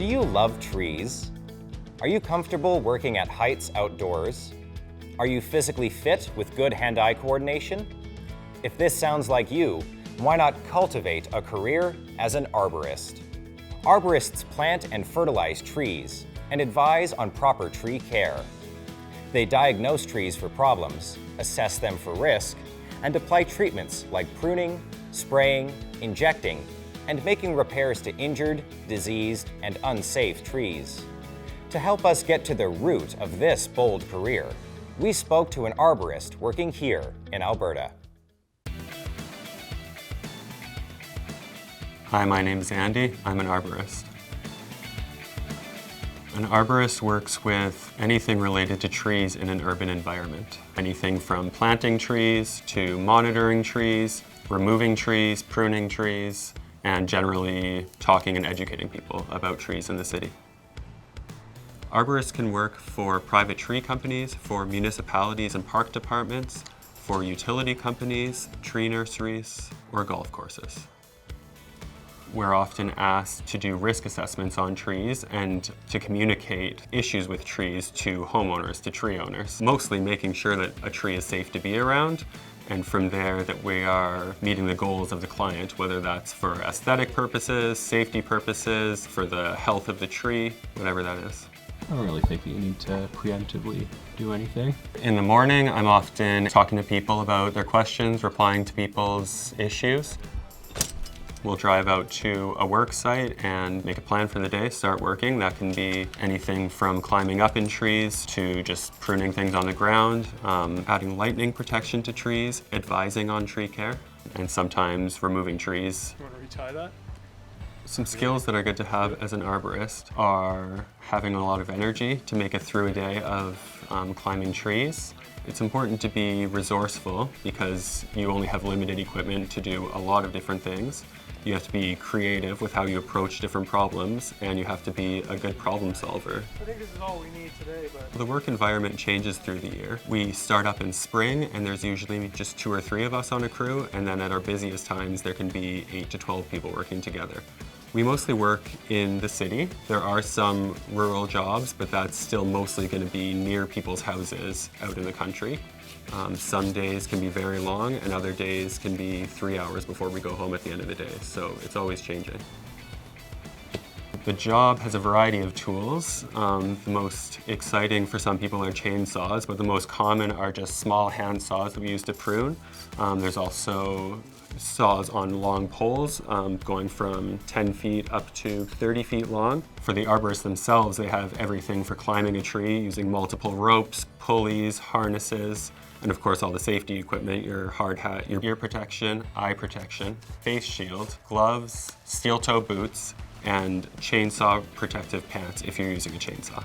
you love trees? Are you comfortable working at heights outdoors? Are you physically fit with good hand-eye coordination? If this sounds like you, why not cultivate a career as an arborist? Arborists plant and fertilize trees and advise on proper tree care. They diagnose trees for problems, assess them for risk, and apply treatments like pruning, spraying, injecting, and making repairs to injured, diseased, and unsafe trees. To help us get to the root of this bold career, we spoke to an arborist working here in Alberta. Hi, my name is Andy. I'm an arborist. An arborist works with anything related to trees in an urban environment. Anything from planting trees to monitoring trees, removing trees, pruning trees, and generally talking and educating people about trees in the city. Arborists can work for private tree companies, for municipalities and park departments, for utility companies, tree nurseries, or golf courses. We're often asked to do risk assessments on trees and to communicate issues with trees to homeowners, to tree owners, mostly making sure that a tree is safe to be around, and from there that we are meeting the goals of the client, whether that's for aesthetic purposes, safety purposes, for the health of the tree, whatever that is. I don't really think that you need to preemptively do anything. In the morning, I'm often talking to people about their questions, replying to people's issues. We'll drive out to a work site and make a plan for the day, start working. That can be anything from climbing up in trees to just pruning things on the ground, adding lightning protection to trees, advising on tree care, and sometimes removing trees. You want to retie that? Some skills that are good to have as an arborist are having a lot of energy to make it through a day of climbing trees. It's important to be resourceful because you only have limited equipment to do a lot of different things. You have to be creative with how you approach different problems, and you have to be a good problem solver. I think this is all we need today, but... The work environment changes through the year. We start up in spring, and there's usually just 2 or 3 of us on a crew, and then at our busiest times, there can be 8 to 12 people working together. We mostly work in the city. There are some rural jobs, but that's still mostly going to be near people's houses out in the country. Some days can be very long, and other days can be 3 hours before we go home at the end of the day, so it's always changing. The job has a variety of tools. The most exciting for some people are chainsaws, but the most common are just small hand saws that we use to prune. There's also saws on long poles, going from 10 feet up to 30 feet long. For the arborists themselves, they have everything for climbing a tree using multiple ropes, pulleys, harnesses, and of course all the safety equipment, your hard hat, your ear protection, eye protection, face shield, gloves, steel-toe boots, and chainsaw protective pants if you're using a chainsaw.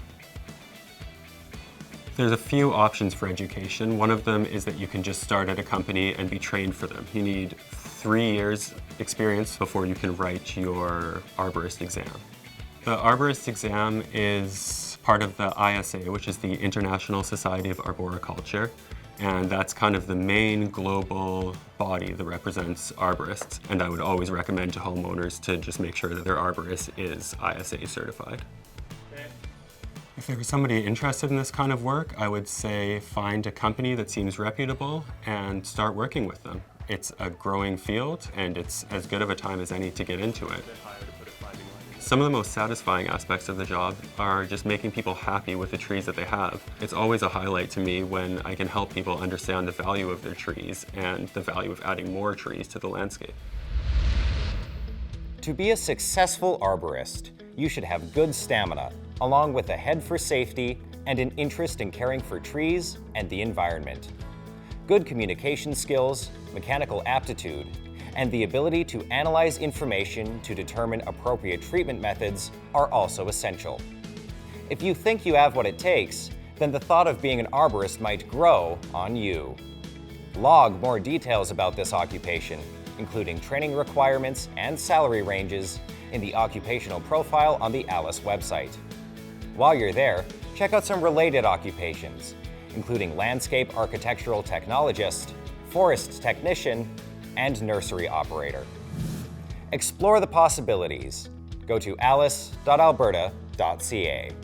There's a few options for education. One of them is that you can just start at a company and be trained for them. You need 3 years experience before you can write your arborist exam. The arborist exam is part of the ISA, which is the International Society of Arboriculture, and that's kind of the main global body that represents arborists. And I would always recommend to homeowners to just make sure that their arborist is ISA certified. If there was somebody interested in this kind of work, I would say find a company that seems reputable and start working with them. It's a growing field, and it's as good of a time as any to get into it. Some of the most satisfying aspects of the job are just making people happy with the trees that they have. It's always a highlight to me when I can help people understand the value of their trees and the value of adding more trees to the landscape. To be a successful arborist, you should have good stamina, along with a head for safety and an interest in caring for trees and the environment. Good communication skills, mechanical aptitude, and the ability to analyze information to determine appropriate treatment methods are also essential. If you think you have what it takes, then the thought of being an arborist might grow on you. Log more details about this occupation, including training requirements and salary ranges, in the occupational profile on the ALICE website. While you're there, check out some related occupations, including landscape architectural technologist, forest technician, and nursery operator. Explore the possibilities. Go to alice.alberta.ca.